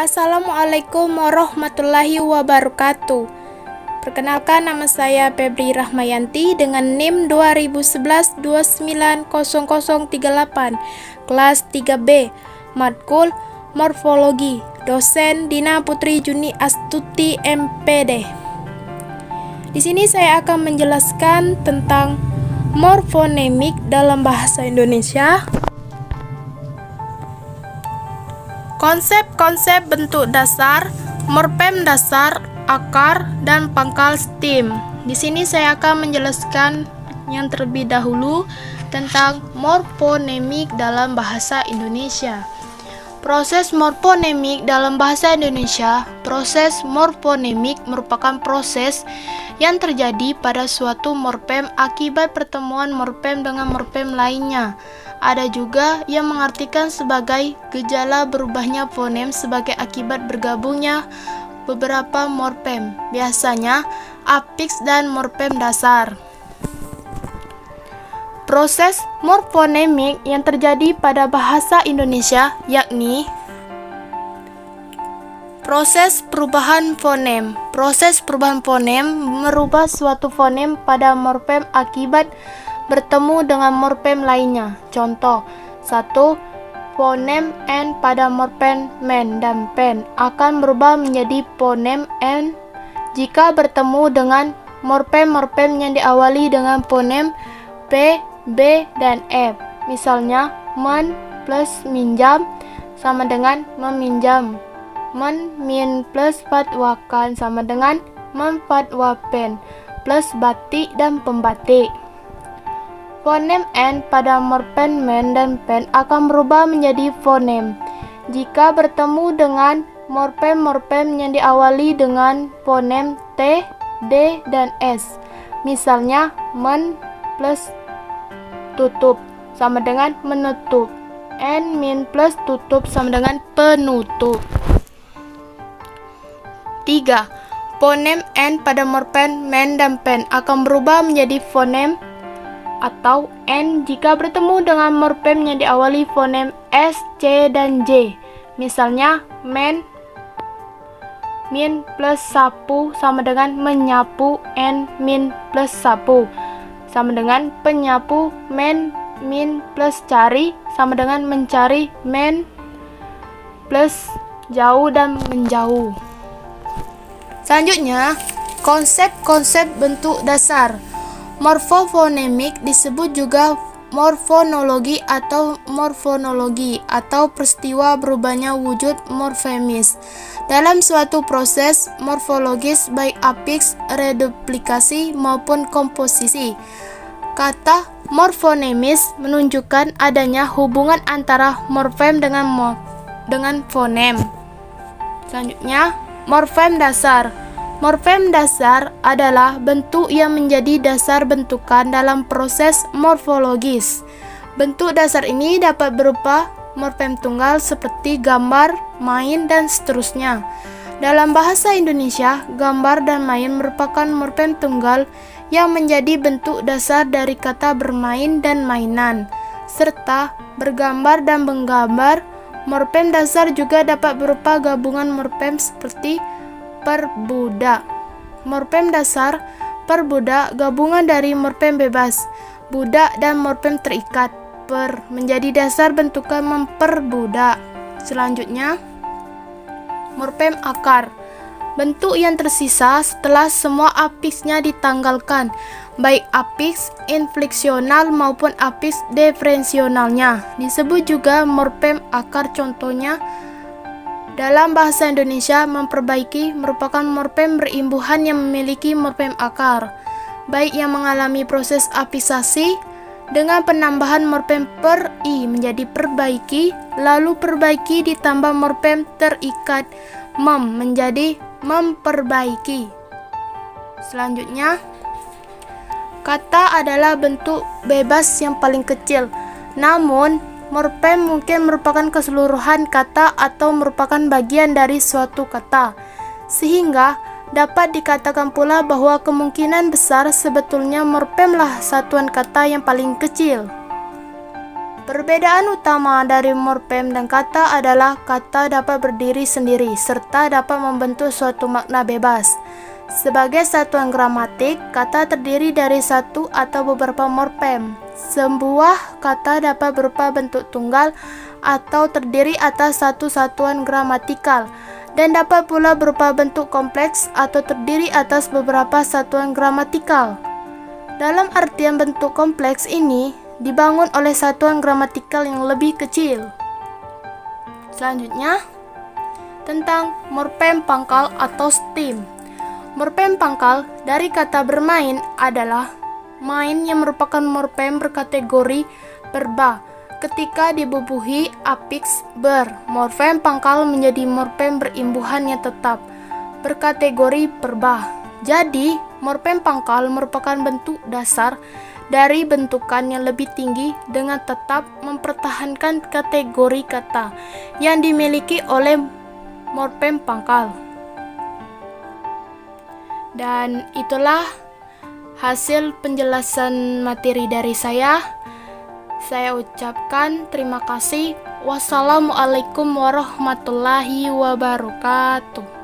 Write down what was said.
Assalamualaikum warahmatullahi wabarakatuh. Perkenalkan, nama saya Febri Rahmayanti dengan NIM 2011-290038, kelas 3B, Matkul Morfologi, dosen Dina Putri Juni Astuti MPD. Di sini saya akan menjelaskan tentang morfonemik dalam bahasa Indonesia. Konsep-konsep bentuk dasar, morfem dasar, akar, dan pangkal stem. Di sini saya akan menjelaskan yang terlebih dahulu tentang morfonemik dalam bahasa Indonesia. Proses morfonemik dalam bahasa Indonesia. Proses morfonemik merupakan proses yang terjadi pada suatu morfem akibat pertemuan morfem dengan morfem lainnya. Ada juga yang mengartikan sebagai gejala berubahnya fonem sebagai akibat bergabungnya beberapa morfem, biasanya afiks dan morfem dasar. Proses morfonemik yang terjadi pada bahasa Indonesia yakni proses perubahan fonem. Proses perubahan fonem merubah suatu fonem pada morfem akibat bertemu dengan morfem lainnya. Contoh, 1. Fonem N pada morfem men dan pen akan berubah menjadi fonem N jika bertemu dengan morfem-morfem yang diawali dengan fonem P, B, dan F. Misalnya, men plus minjam sama dengan meminjam. Men min plus fatwakan sama dengan memfatwapen plus batik dan pembatik. Fonem N pada morfem men dan pen akan berubah menjadi fonem jika bertemu dengan morfem-morfem yang diawali dengan fonem T, D, dan S. Misalnya, men plus tutup sama dengan menutup. N min plus tutup sama dengan penutup. 3. Fonem N pada morfem men dan pen akan berubah menjadi fonem atau N jika bertemu dengan morfem yang diawali fonem S, C, dan J. Misalnya, men min plus sapu sama dengan menyapu. N min plus sapu sama dengan penyapu. Men min plus cari sama dengan mencari. Men plus jauh dan menjauh. Selanjutnya, konsep-konsep bentuk dasar. Morfofonemik disebut juga morfonologi atau peristiwa berubahnya wujud morfemis dalam suatu proses morfologis baik afiks, reduplikasi maupun komposisi. Kata morfonemis menunjukkan adanya hubungan antara morfem dengan fonem. Selanjutnya, morfem dasar. Morfem dasar adalah bentuk yang menjadi dasar bentukan dalam proses morfologis. Bentuk dasar ini dapat berupa morfem tunggal seperti gambar, main, dan seterusnya. Dalam bahasa Indonesia, gambar dan main merupakan morfem tunggal yang menjadi bentuk dasar dari kata bermain dan mainan, serta bergambar dan menggambar. Morfem dasar juga dapat berupa gabungan morfem seperti perbudak. Morfem dasar perbudak gabungan dari morfem bebas budak dan morfem terikat menjadi dasar bentukan memperbudak. Selanjutnya, morfem akar. Bentuk yang tersisa setelah semua afiksnya ditanggalkan, baik afiks infleksional maupun afiks diferensionalnya, disebut juga morfem akar. Contohnya, dalam bahasa Indonesia, memperbaiki merupakan morfem berimbuhan yang memiliki morfem akar, baik yang mengalami proses afiksasi dengan penambahan morfem per i menjadi perbaiki, lalu perbaiki ditambah morfem terikat menjadi memperbaiki. Selanjutnya, kata adalah bentuk bebas yang paling kecil, namun morfem mungkin merupakan keseluruhan kata atau merupakan bagian dari suatu kata, sehingga dapat dikatakan pula bahwa kemungkinan besar sebetulnya morfemlah satuan kata yang paling kecil. Perbedaan utama dari morfem dan kata adalah kata dapat berdiri sendiri serta dapat membentuk suatu makna bebas. Sebagai satuan gramatik, kata terdiri dari satu atau beberapa morfem. Sebuah kata dapat berupa bentuk tunggal atau terdiri atas satu satuan gramatikal dan dapat pula berupa bentuk kompleks atau terdiri atas beberapa satuan gramatikal. Dalam artian bentuk kompleks ini dibangun oleh satuan gramatikal yang lebih kecil. Selanjutnya, tentang morfem pangkal atau stem. Morfem pangkal dari kata bermain adalah main yang merupakan morfem berkategori verba. Ketika dibubuhi afiks ber, morfem pangkal menjadi morfem berimbuhan yang tetap berkategori verba. Jadi, morfem pangkal merupakan bentuk dasar dari bentukan yang lebih tinggi dengan tetap mempertahankan kategori kata yang dimiliki oleh morfem pangkal. Dan itulah hasil penjelasan materi dari saya. Saya ucapkan terima kasih. Wassalamualaikum warahmatullahi wabarakatuh.